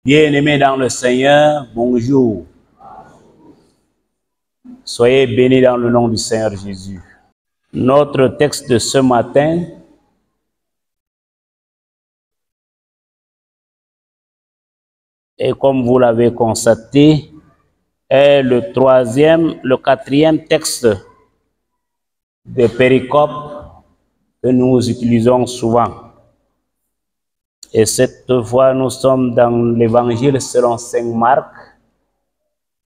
Bien-aimés dans le Seigneur, bonjour. Soyez bénis dans le nom du Seigneur Jésus. Notre texte de ce matin et comme vous l'avez constaté, est le quatrième texte de péricope que nous utilisons souvent. Et cette fois, nous sommes dans l'évangile selon saint Marc,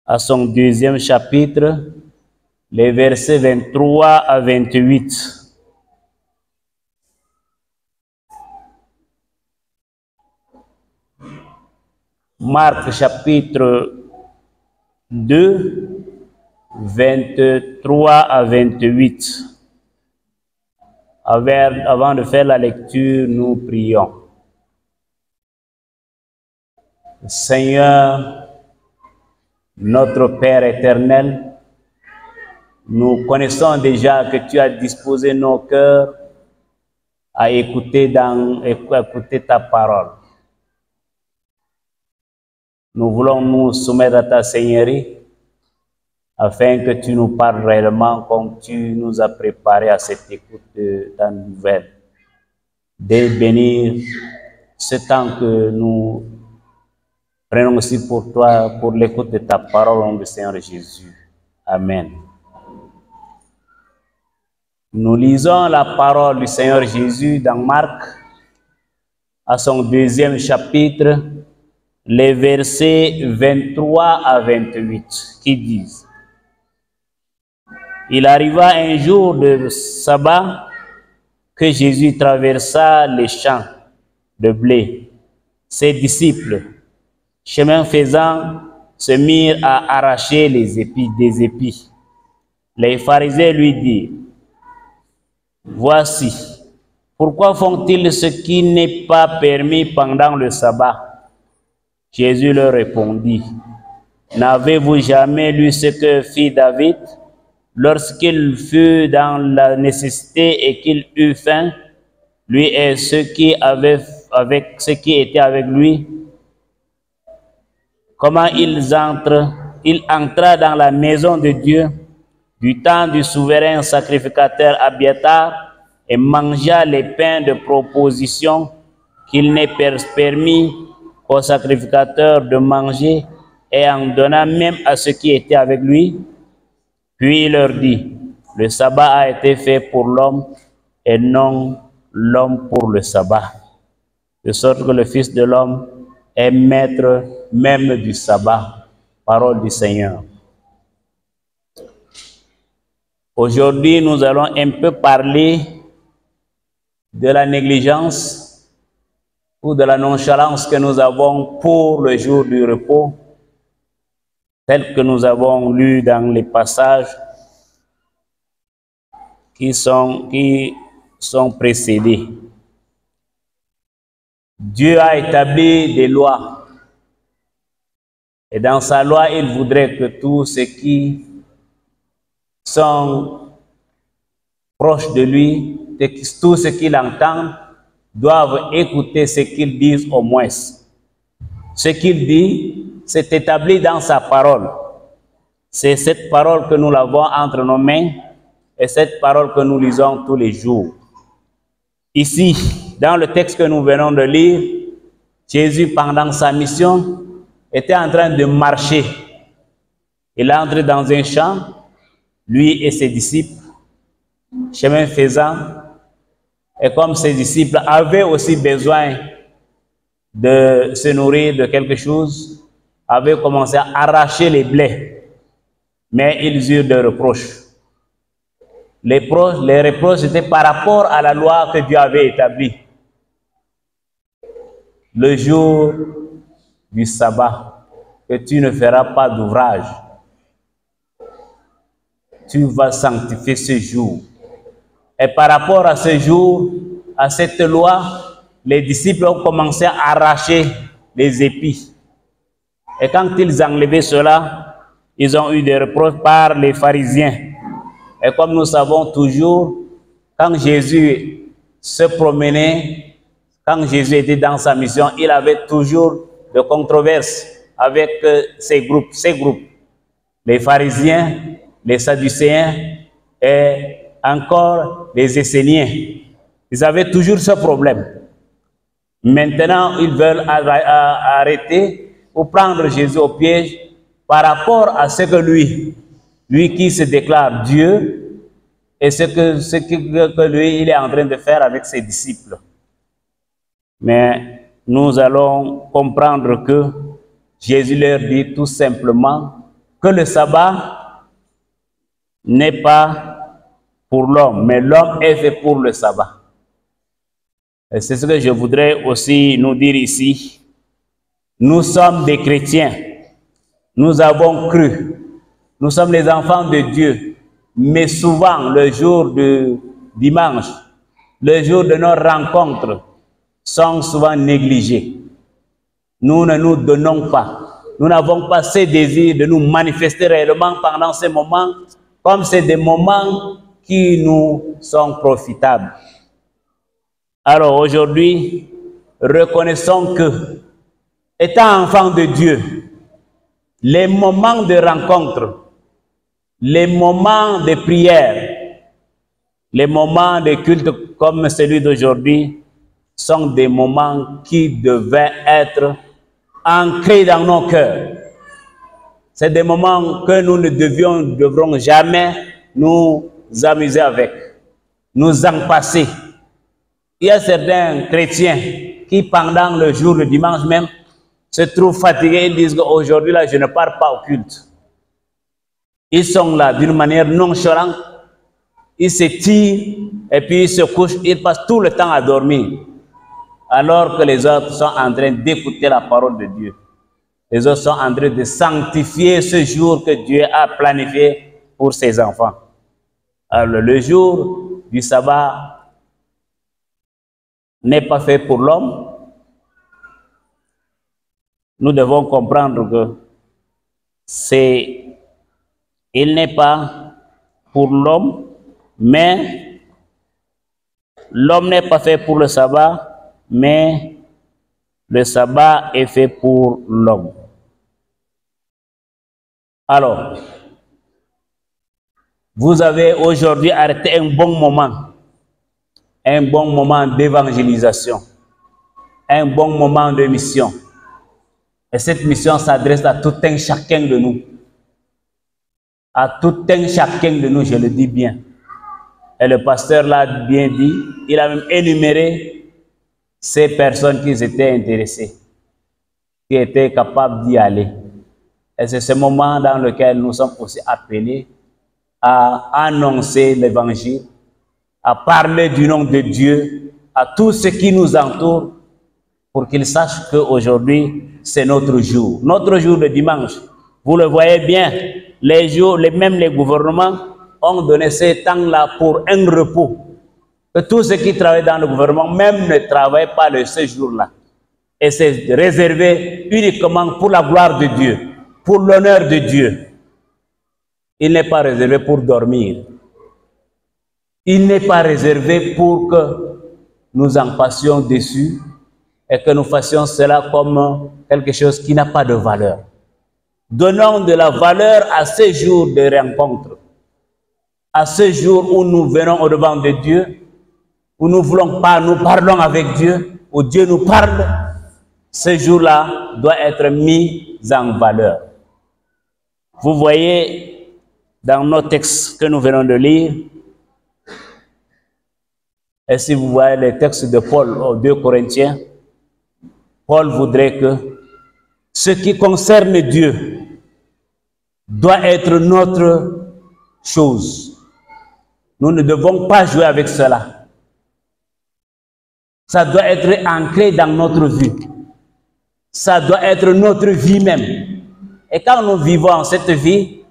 à son deuxième chapitre, les versets 23 à 28. Marc chapitre 2, 23 à 28. Avant de faire la lecture, nous prions. Seigneur, notre Père éternel, nous connaissons déjà que tu as disposé nos cœurs à écouter ta parole. Nous voulons nous soumettre à ta Seigneurie afin que tu nous parles réellement comme tu nous as préparé à cette écoute de ta nouvelle. De bénir ce temps que nous prenons aussi pour toi, pour l'écoute de ta parole au nom du Seigneur Jésus. Amen. Nous lisons la parole du Seigneur Jésus dans Marc, à son deuxième chapitre, les versets 23 à 28, qui disent: Il arriva un jour de sabbat que Jésus traversa les champs de blé. Ses disciples, chemin faisant, se mirent à arracher des épis. Les pharisiens lui dirent: Voici, pourquoi font-ils ce qui n'est pas permis pendant le sabbat? Jésus leur répondit: N'avez-vous jamais lu ce que fit David lorsqu'il fut dans la nécessité et qu'il eut faim, lui et ceux qui étaient avec lui? Comment il entra dans la maison de Dieu du temps du souverain sacrificateur Abiatar et mangea les pains de proposition qu'il n'est permis au sacrificateur de manger, et en donna même à ceux qui étaient avec lui. Puis il leur dit: Le sabbat a été fait pour l'homme et non l'homme pour le sabbat. De sorte que le Fils de l'homme est maître même du sabbat. Parole du Seigneur. Aujourd'hui, nous allons un peu parler de la négligence ou de la nonchalance que nous avons pour le jour du repos, tel que nous avons lu dans les passages qui sont précédés. Dieu a établi des lois. Et dans sa loi, il voudrait que tous ceux qui sont proches de lui, tous ceux qui l'entendent, doivent écouter ce qu'il dit au moins. Ce qu'il dit, c'est établi dans sa parole. C'est cette parole que nous l'avons entre nos mains et cette parole que nous lisons tous les jours. Ici, dans le texte que nous venons de lire, Jésus, pendant sa mission, était en train de marcher. Il est entré dans un champ, lui et ses disciples, chemin faisant, et comme ses disciples avaient aussi besoin de se nourrir de quelque chose, avaient commencé à arracher les blés, mais ils eurent des reproches. Les reproches étaient par rapport à la loi que Dieu avait établie. Le jour du sabbat, que tu ne feras pas d'ouvrage. Tu vas sanctifier ce jour. Et par rapport à ce jour, à cette loi, les disciples ont commencé à arracher les épis. Et quand ils enlevaient cela, ils ont eu des reproches par les pharisiens. Et comme nous savons toujours, quand Jésus se promenait, quand Jésus était dans sa mission, il avait toujours de de controverse avec ces groupes, les pharisiens, les sadducéens et encore les esséniens. Ils avaient toujours ce problème. Maintenant, ils veulent arrêter ou prendre Jésus au piège par rapport à ce que lui qui se déclare Dieu, et ce que lui, il est en train de faire avec ses disciples. Mais nous allons comprendre que Jésus leur dit tout simplement que le sabbat n'est pas pour l'homme, mais l'homme est fait pour le sabbat. Et c'est ce que je voudrais aussi nous dire ici. Nous sommes des chrétiens. Nous avons cru. Nous sommes les enfants de Dieu. Mais souvent, le jour de dimanche, le jour de nos rencontres, sont souvent négligés. Nous ne nous donnons pas. Nous n'avons pas ce désir de nous manifester réellement pendant ces moments, comme c'est des moments qui nous sont profitables. Alors aujourd'hui, reconnaissons que, étant enfants de Dieu, les moments de rencontre, les moments de prière, les moments de culte comme celui d'aujourd'hui sont des moments qui devaient être ancrés dans nos cœurs. C'est des moments que nous ne devrons jamais nous amuser avec, nous en passer. Il y a certains chrétiens qui, pendant le jour, le dimanche même, se trouvent fatigués et disent qu'aujourd'hui, là, je ne pars pas au culte. Ils sont là d'une manière nonchalante, ils se tirent et puis ils se couchent, ils passent tout le temps à dormir. Alors que les autres sont en train d'écouter la parole de Dieu. Les autres sont en train de sanctifier ce jour que Dieu a planifié pour ses enfants. Alors le jour du sabbat n'est pas fait pour l'homme. Nous devons comprendre que il n'est pas pour l'homme, mais l'homme n'est pas fait pour le sabbat, mais le sabbat est fait pour l'homme. Alors, vous avez aujourd'hui arrêté un bon moment d'évangélisation, un bon moment de mission. Et cette mission s'adresse à tout un chacun de nous. À tout un chacun de nous, je le dis bien. Et le pasteur l'a bien dit, il a même énuméré ces personnes qui étaient intéressées, qui étaient capables d'y aller. Et c'est ce moment dans lequel nous sommes aussi appelés à annoncer l'évangile, à parler du nom de Dieu à tous ceux qui nous entourent, pour qu'ils sachent qu'aujourd'hui, c'est notre jour de dimanche. Vous le voyez bien, même les gouvernements ont donné ce temps-là pour un repos. Que tous ceux qui travaillent dans le gouvernement même ne travaillent pas ce jour-là. Et c'est réservé uniquement pour la gloire de Dieu, pour l'honneur de Dieu. Il n'est pas réservé pour dormir. Il n'est pas réservé pour que nous en passions dessus et que nous fassions cela comme quelque chose qui n'a pas de valeur. Donnons de la valeur à ces jours de rencontre, à ce jour où nous venons au-devant de Dieu, où nous voulons pas, nous parlons avec Dieu, où Dieu nous parle. Ce jour-là doit être mis en valeur. Vous voyez dans nos textes que nous venons de lire, et si vous voyez les textes de Paul aux 2 Corinthiens, Paul voudrait que ce qui concerne Dieu doit être notre chose. Nous ne devons pas jouer avec cela. Ça doit être ancré dans notre vie. Ça doit être notre vie même. Et quand nous vivons cette vie,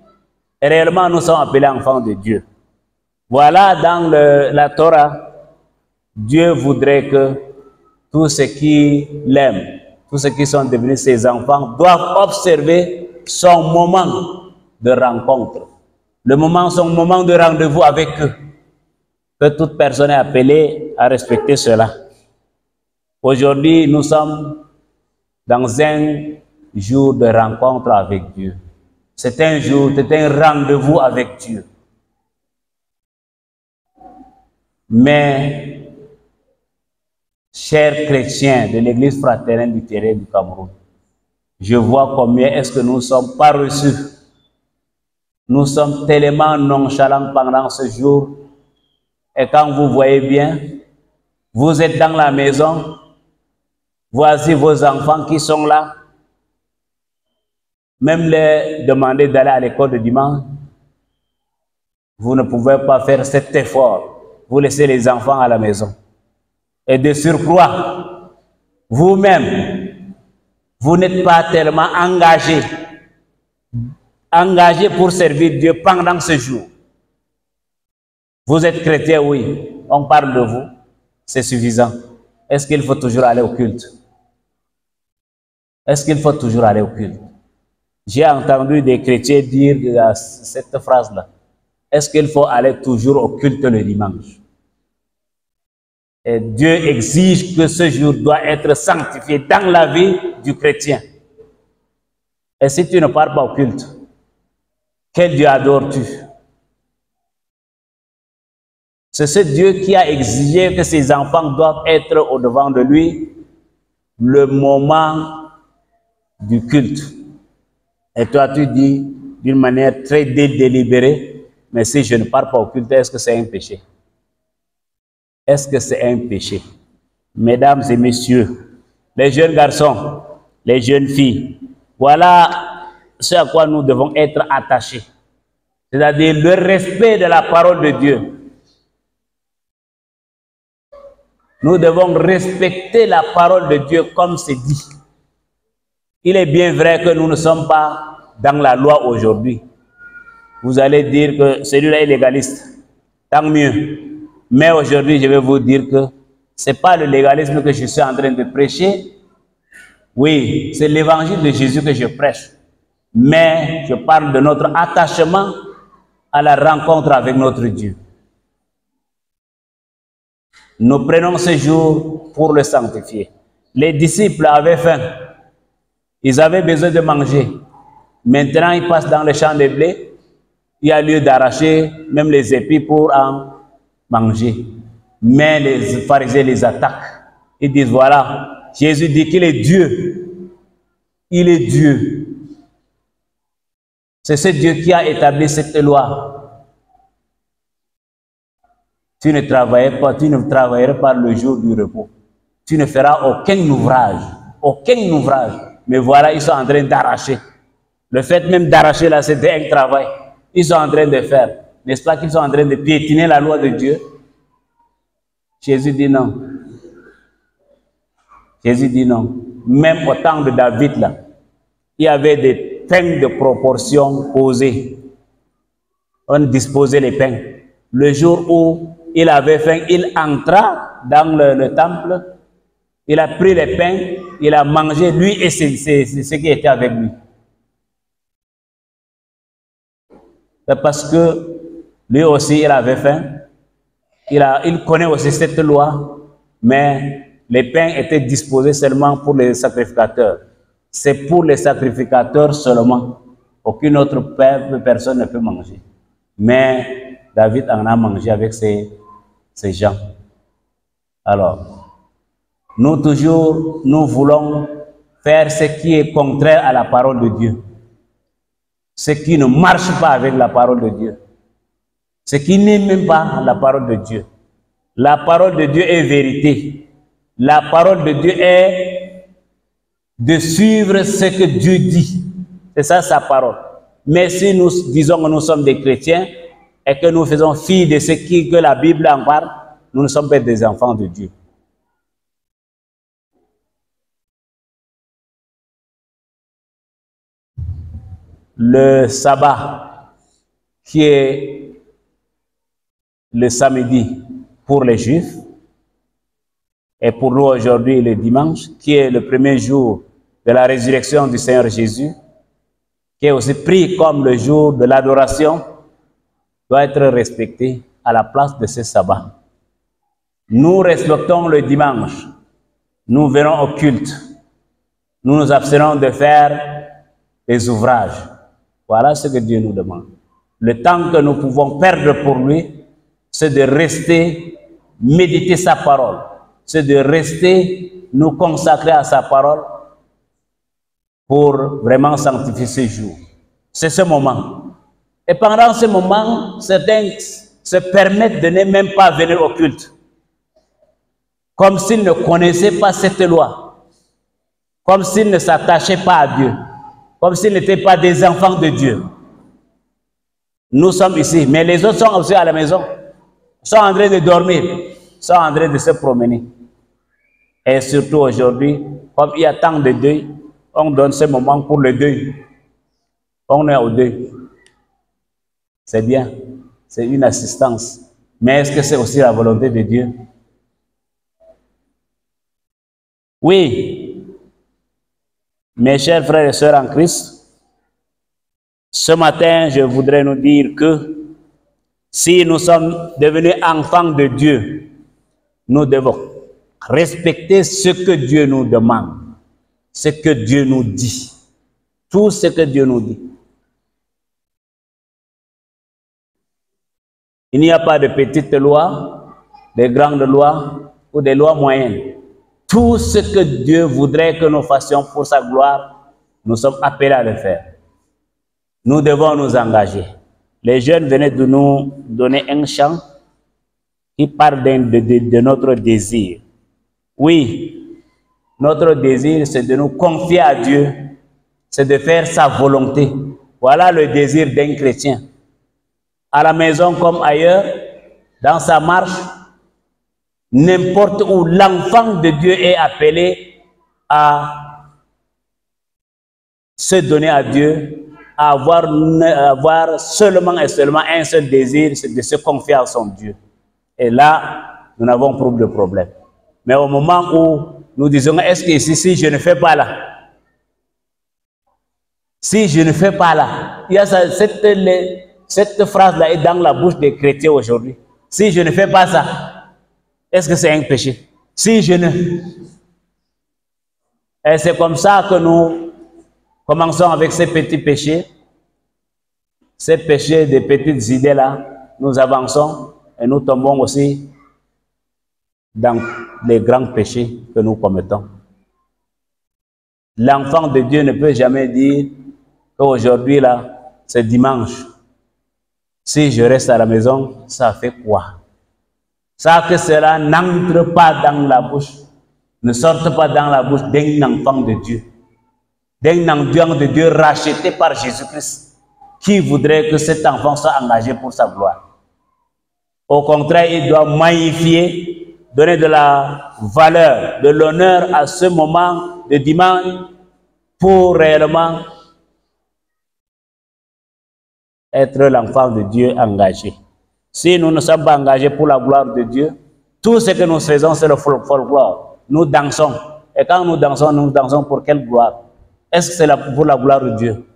réellement nous sommes appelés enfants de Dieu. Voilà, dans la Torah, Dieu voudrait que tous ceux qui l'aiment, tous ceux qui sont devenus ses enfants, doivent observer son moment de rencontre. Son moment de rendez-vous avec eux. Que toute personne est appelée à respecter cela. Aujourd'hui, nous sommes dans un jour de rencontre avec Dieu. C'est un jour, c'est un rendez-vous avec Dieu. Mais, chers chrétiens de l'Église fraternelle luthérienne du Cameroun, je vois combien est-ce que nous ne sommes pas reçus. Nous sommes tellement nonchalants pendant ce jour. Et quand vous voyez bien, vous êtes dans la maison, voici vos enfants qui sont là. Même les demander d'aller à l'école de dimanche, vous ne pouvez pas faire cet effort. Vous laissez les enfants à la maison. Et de surcroît, vous-même, vous n'êtes pas tellement engagé pour servir Dieu pendant ce jour. Vous êtes chrétien, oui, on parle de vous, c'est suffisant. Est-ce qu'il faut toujours aller au culte? Est-ce qu'il faut toujours aller au culte? J'ai entendu des chrétiens dire cette phrase-là. Est-ce qu'il faut aller toujours au culte le dimanche? Et Dieu exige que ce jour doit être sanctifié dans la vie du chrétien. Et si tu ne pars pas au culte, quel Dieu adores-tu? C'est ce Dieu qui a exigé que ses enfants doivent être au-devant de lui le moment du culte. Et toi, tu dis d'une manière très délibérée, mais si je ne pars pas au culte, est-ce que c'est un péché? Est-ce que c'est un péché? Mesdames et messieurs, les jeunes garçons, les jeunes filles, voilà ce à quoi nous devons être attachés. C'est-à-dire le respect de la parole de Dieu. Nous devons respecter la parole de Dieu comme c'est dit. Il est bien vrai que nous ne sommes pas dans la loi aujourd'hui. Vous allez dire que celui-là est légaliste. Tant mieux. Mais aujourd'hui, je vais vous dire que ce n'est pas le légalisme que je suis en train de prêcher. Oui, c'est l'évangile de Jésus que je prêche. Mais je parle de notre attachement à la rencontre avec notre Dieu. Nous prenons ce jour pour le sanctifier. Les disciples avaient faim. Ils avaient besoin de manger. Maintenant, ils passent dans le champ de blé. Il y a lieu d'arracher même les épis pour en manger. Mais les pharisiens les attaquent. Ils disent, voilà, Jésus dit qu'il est Dieu. Il est Dieu. C'est ce Dieu qui a établi cette loi. Tu ne travailleras pas le jour du repos. Tu ne feras aucun ouvrage. Aucun ouvrage. Mais voilà, ils sont en train d'arracher. Le fait même d'arracher là, c'était un travail. Ils sont en train de faire. N'est-ce pas qu'ils sont en train de piétiner la loi de Dieu? Jésus dit non. Jésus dit non. Même au temps de David là, il y avait des pains de proportion posés. On disposait les pains. Le jour où il avait faim, il entra dans le temple, il a pris les pains, il a mangé, lui et ce qui était avec lui. C'est parce que lui aussi, il avait faim, il connaît aussi cette loi, mais les pains étaient disposés seulement pour les sacrificateurs. C'est pour les sacrificateurs seulement. Aucune autre personne ne peut manger. Mais David en a mangé avec ses gens. Alors, nous voulons faire ce qui est contraire à la parole de Dieu. Ce qui ne marche pas avec la parole de Dieu. Ce qui n'est même pas la parole de Dieu. La parole de Dieu est vérité. La parole de Dieu est de suivre ce que Dieu dit. C'est ça sa parole. Mais si nous disons que nous sommes des chrétiens et que nous faisons fi de ce que la Bible en parle, nous ne sommes pas des enfants de Dieu. Le sabbat, qui est le samedi pour les Juifs, et pour nous aujourd'hui le dimanche, qui est le premier jour de la résurrection du Seigneur Jésus, qui est aussi pris comme le jour de l'adoration, doit être respecté à la place de ce sabbat. Nous respectons le dimanche, nous venons au culte, nous nous abstenons de faire des ouvrages. Voilà ce que Dieu nous demande. Le temps que nous pouvons perdre pour lui, c'est de rester, méditer sa parole. C'est de rester, nous consacrer à sa parole pour vraiment sanctifier ce jour. C'est ce moment. Et pendant ce moment, certains se permettent de ne même pas venir au culte. Comme s'ils ne connaissaient pas cette loi. Comme s'ils ne s'attachaient pas à Dieu. Comme s'ils n'étaient pas des enfants de Dieu. Nous sommes ici, mais les autres sont aussi à la maison. Sont en train de dormir. Sont en train de se promener. Et surtout aujourd'hui, comme il y a tant de deuil, on donne ce moment pour le deuil. On est au deuil. C'est bien. C'est une assistance. Mais est-ce que c'est aussi la volonté de Dieu? Oui. Mes chers frères et sœurs en Christ, ce matin, je voudrais nous dire que si nous sommes devenus enfants de Dieu, nous devons respecter ce que Dieu nous demande, ce que Dieu nous dit, tout ce que Dieu nous dit. Il n'y a pas de petites lois, de grandes lois ou des lois moyennes. Tout ce que Dieu voudrait que nous fassions pour sa gloire, nous sommes appelés à le faire. Nous devons nous engager. Les jeunes venaient de nous donner un chant qui parle de notre désir. Oui, notre désir, c'est de nous confier à Dieu, c'est de faire sa volonté. Voilà le désir d'un chrétien. À la maison comme ailleurs, dans sa marche, n'importe où l'enfant de Dieu est appelé à se donner à Dieu, à avoir seulement et seulement un seul désir, c'est de se confier à son Dieu. Et là, nous n'avons plus de problème. Mais au moment où nous disons, est-ce que ici, si je ne fais pas là, si je ne fais pas là, il y a cette phrase-là est dans la bouche des chrétiens aujourd'hui. Si je ne fais pas ça, est-ce que c'est un péché? Si je ne... Et c'est comme ça que nous commençons avec ces petits péchés, ces péchés des petites idées-là, nous avançons et nous tombons aussi dans les grands péchés que nous commettons. L'enfant de Dieu ne peut jamais dire qu'aujourd'hui, là, c'est dimanche. Si je reste à la maison, ça fait quoi? Ça que cela n'entre pas dans la bouche, ne sorte pas dans la bouche d'un enfant de Dieu. D'un enfant de Dieu racheté par Jésus-Christ, qui voudrait que cet enfant soit engagé pour sa gloire. Au contraire, il doit magnifier, donner de la valeur, de l'honneur à ce moment de dimanche pour réellement être l'enfant de Dieu engagé. Si nous ne sommes pas engagés pour la gloire de Dieu, tout ce que nous faisons, c'est le folklore. Nous dansons. Et quand nous dansons pour quelle gloire? Est-ce que c'est pour la gloire de Dieu?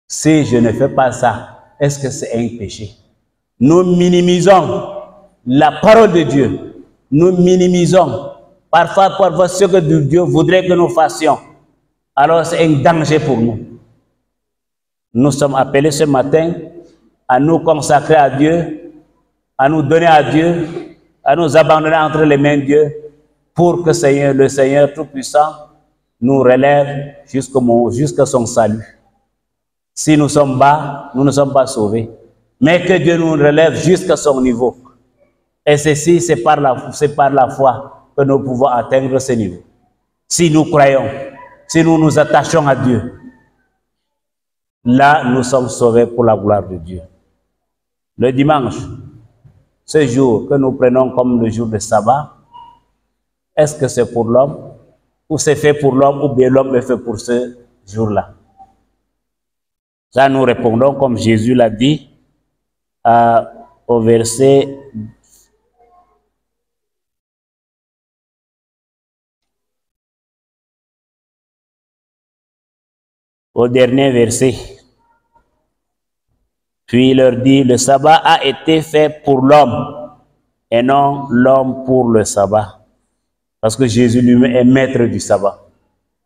Si je ne fais pas ça, est-ce que c'est un péché? Nous minimisons la parole de Dieu. Nous minimisons parfois ce que Dieu voudrait que nous fassions. Alors c'est un danger pour nous. Nous sommes appelés ce matin à nous consacrer à Dieu, à nous donner à Dieu, à nous abandonner entre les mains de Dieu pour que le Seigneur Tout-Puissant nous relève jusqu'à son salut. Si nous sommes bas, nous ne sommes pas sauvés. Mais que Dieu nous relève jusqu'à son niveau. Et ceci, c'est par la foi que nous pouvons atteindre ce niveau. Si nous croyons, si nous nous attachons à Dieu, là, nous sommes sauvés pour la gloire de Dieu. Le dimanche, ce jour que nous prenons comme le jour de sabbat, est-ce que c'est pour l'homme? Ou c'est fait pour l'homme, ou bien l'homme est fait pour ce jour-là? Ça, nous répondons comme Jésus l'a dit au verset au dernier verset. Puis il leur dit, le sabbat a été fait pour l'homme et non l'homme pour le sabbat. Parce que Jésus lui-même est maître du sabbat.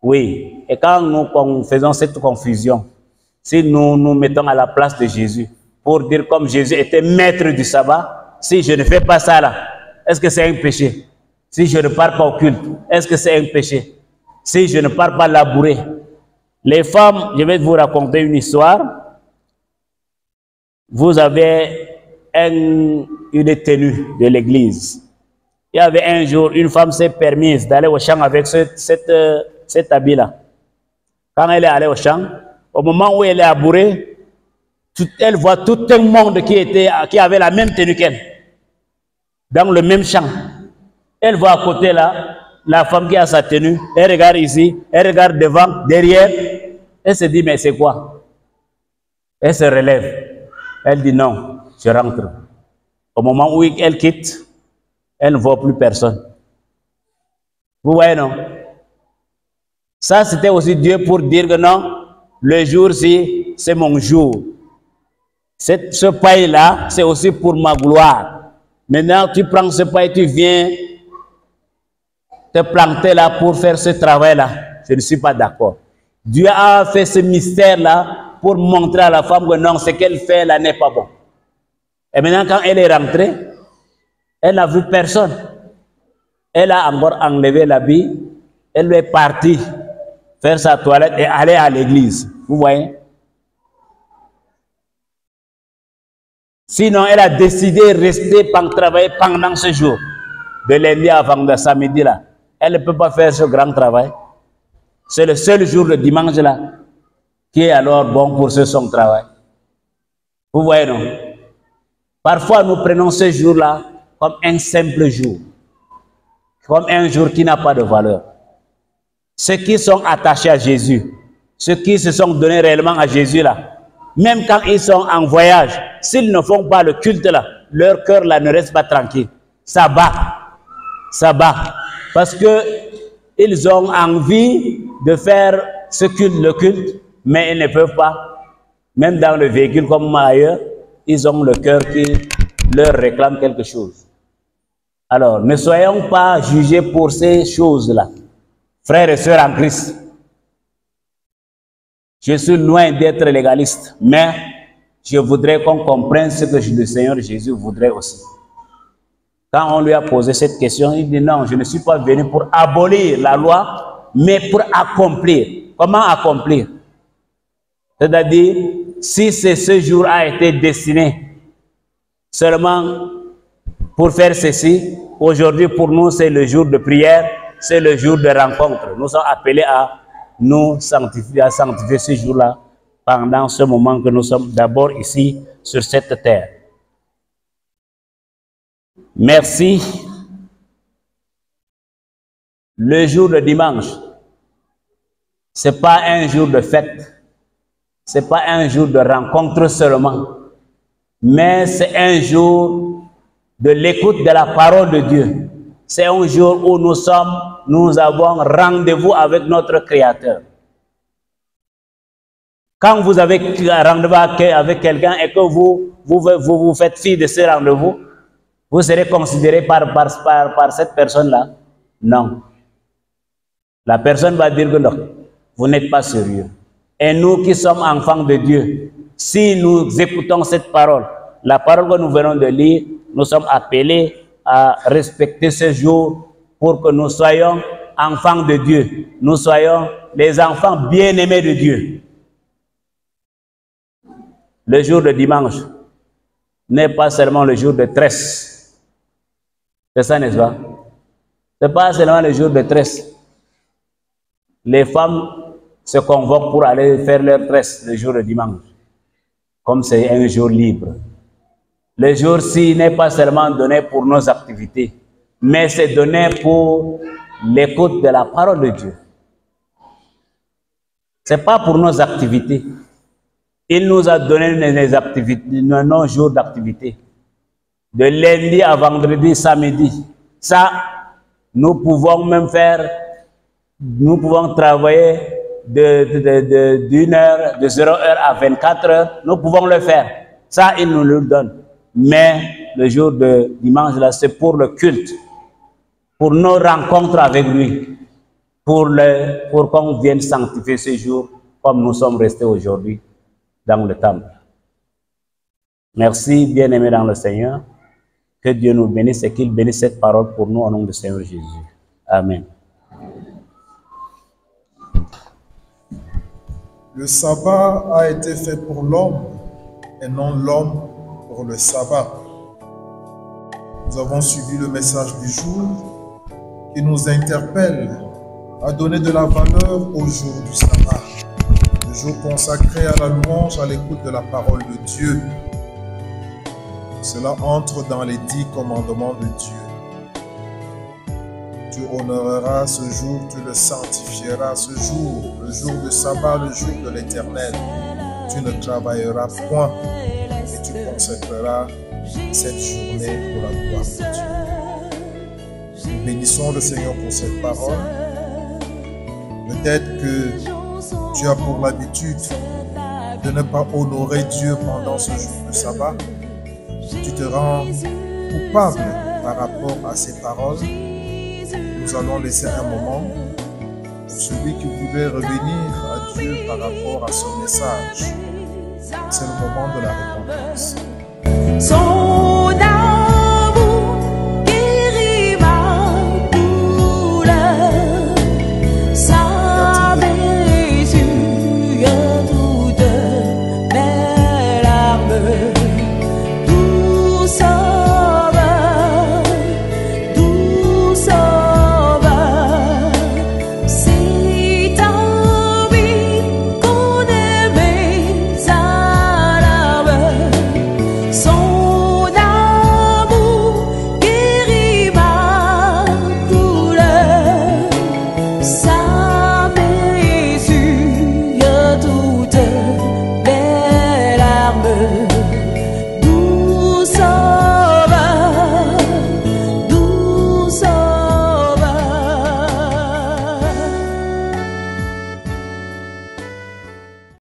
Oui, et quand nous faisons cette confusion, si nous nous mettons à la place de Jésus, pour dire comme Jésus était maître du sabbat, si je ne fais pas ça là, est-ce que c'est un péché? Si je ne pars pas au culte, est-ce que c'est un péché? Si je ne pars pas labourer. Les femmes, je vais vous raconter une histoire. Vous avez une tenue de l'église. Il y avait un jour, une femme s'est permise d'aller au champ avec cet habit-là. Quand elle est allée au champ, au moment où elle est labourée, elle voit tout un monde qui avait la même tenue qu'elle, dans le même champ. Elle voit à côté là, la femme qui a sa tenue, elle regarde ici, elle regarde devant, derrière, elle se dit mais c'est quoi? Elle se relève, elle dit non, je rentre. Au moment où elle quitte, elle ne voit plus personne. Vous voyez non? Ça c'était aussi Dieu pour dire que non, le jour-ci c'est mon jour. Ce paille-là c'est aussi pour ma gloire. Maintenant tu prends ce paille, tu viens te planter là pour faire ce travail-là. Je ne suis pas d'accord. Dieu a fait ce mystère-là pour montrer à la femme que non, ce qu'elle fait là n'est pas bon. Et maintenant, quand elle est rentrée, elle n'a vu personne. Elle a encore enlevé l'habit, elle est partie faire sa toilette et aller à l'église. Vous voyez? Sinon, elle a décidé de rester travailler pendant ce jour, de lundi avant de samedi là. Elle ne peut pas faire ce grand travail. C'est le seul jour, le dimanche là, qui est alors bon pour ce son travail. Vous voyez non? Parfois, nous prenons ce jour-là comme un simple jour, comme un jour qui n'a pas de valeur. Ceux qui sont attachés à Jésus, ceux qui se sont donnés réellement à Jésus là, même quand ils sont en voyage, s'ils ne font pas le culte là, leur cœur là ne reste pas tranquille. Ça bat, parce que ils ont envie de faire ce culte, le culte, mais ils ne peuvent pas. Même dans le véhicule comme ailleurs, ils ont le cœur qui leur réclame quelque chose. Alors, ne soyons pas jugés pour ces choses-là. Frères et sœurs en Christ, je suis loin d'être légaliste, mais je voudrais qu'on comprenne ce que le Seigneur Jésus voudrait aussi. Quand on lui a posé cette question, il dit non, je ne suis pas venu pour abolir la loi, mais pour accomplir. Comment accomplir? C'est-à-dire, si ce jour a été destiné seulement pour faire ceci, aujourd'hui pour nous c'est le jour de prière, c'est le jour de rencontre. Nous sommes appelés à nous sanctifier, à sanctifier ce jour-là pendant ce moment que nous sommes d'abord ici sur cette terre. Merci. Le jour de dimanche, ce n'est pas un jour de fête, ce n'est pas un jour de rencontre seulement, mais c'est un jour de l'écoute de la parole de Dieu. C'est un jour où nous avons rendez-vous avec notre Créateur. Quand vous avez rendez-vous avec quelqu'un et que vous faites fi de ce rendez-vous, vous serez considéré par cette personne-là? Non. La personne va dire que non, vous n'êtes pas sérieux. Et nous qui sommes enfants de Dieu, si nous écoutons cette parole, la parole que nous venons de lire, nous sommes appelés à respecter ce jour pour que nous soyons enfants de Dieu. Nous soyons les enfants bien-aimés de Dieu. Le jour de dimanche n'est pas seulement le jour de tresse. C'est ça, n'est-ce pas? Ce n'est pas seulement le jour de tresse. Les femmes se convoquent pour aller faire leur tresse le jour de dimanche, comme c'est un jour libre. Le jour-ci n'est pas seulement donné pour nos activités, mais c'est donné pour l'écoute de la parole de Dieu. Ce n'est pas pour nos activités. Il nous a donné nos jours d'activité. De lundi à vendredi, samedi. Ça, nous pouvons même faire, nous pouvons travailler d'une heure, de 0 heure à 24 heures. Nous pouvons le faire. Ça, il nous le donne. Mais le jour de dimanche, là, c'est pour le culte, pour nos rencontres avec lui. pour qu'on vienne sanctifier ce jour comme nous sommes restés aujourd'hui dans le temple. Merci, bien-aimés dans le Seigneur. Que Dieu nous bénisse et qu'il bénisse cette parole pour nous au nom du Seigneur Jésus. Amen. Le sabbat a été fait pour l'homme et non l'homme pour le sabbat. Nous avons suivi le message du jour qui nous interpelle à donner de la valeur au jour du sabbat, le jour consacré à la louange, à l'écoute de la parole de Dieu. Cela entre dans les 10 commandements de Dieu. Tu honoreras ce jour, tu le sanctifieras ce jour, le jour du sabbat, le jour de l'Éternel. Tu ne travailleras point et tu consacreras cette journée pour la gloire de Dieu. Nous bénissons le Seigneur pour cette parole. Peut-être que tu as pour l'habitude de ne pas honorer Dieu pendant ce jour de sabbat. Tu te rends coupable par rapport à ces paroles. Nous allons laisser un moment pour celui qui voudrait revenir à Dieu par rapport à son message. C'est le moment de la repentance.